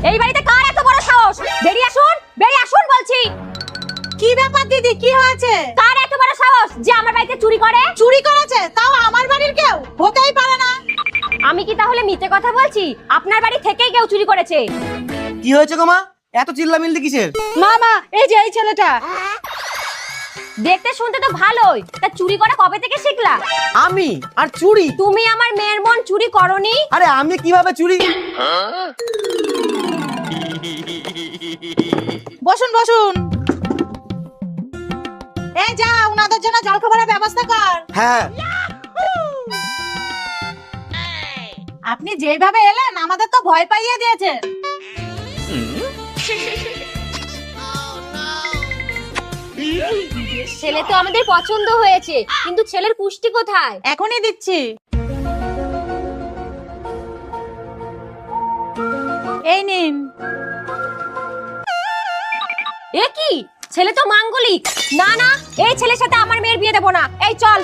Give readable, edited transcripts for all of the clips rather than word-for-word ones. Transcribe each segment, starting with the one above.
এই বাড়িতে কার এত বড় সাহস? বেরিয়ে আসুন বলছি। কি ব্যাপার দিদি, কি হয়েছে? কার এত বড় সাহস যে আমার বাড়িতে চুরি করে? চুরি করেছে, তাও আমার বাড়ির কেউ? হতেই পারে না। আমি কি তাহলে মিথ্যে কথা বলছি? আপনার বাড়ি থেকেই কেউ চুরি করেছে। কি হয়েছে গো মা, এত চিল্লামিল্লি কিসের? মামা, এই যে এই ছেলেটা। দেখতে শুনতে তো ভালোই, তা চুরি করা কবে থেকে শিখলা? আমি? আর চুরি? তুমি আমার মেয়ের মন চুরি করনি? আরে আমি কিভাবে চুরি? বসুন বসুন। এই যা, উনাদের জন্য জলখাবারের ব্যবস্থা কর। হ্যাঁ। আপনি যেভাবে এলেন আমাদের তো ভয় পাইয়ে দিয়েছেন। ছেলে তো আমাদের পছন্দ হয়েছে, কিন্তু ছেলের পুষ্টি কোথায়? এখনই দিচ্ছি। এই নিন। এ কি, ছেলে তো মাঙ্গলিক। না না, এই ছেলের সাথে আমার মেয়ের বিয়ে দেব না। এই চল।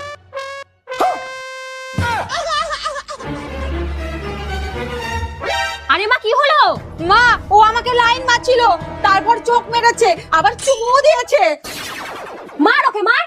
আরে মা, কি হলো? মা, ও আমাকে লাইন মারছিল, তারপর চোখ মেরেছে, আবার চুমু দিয়েছে। মার ওকে, মার।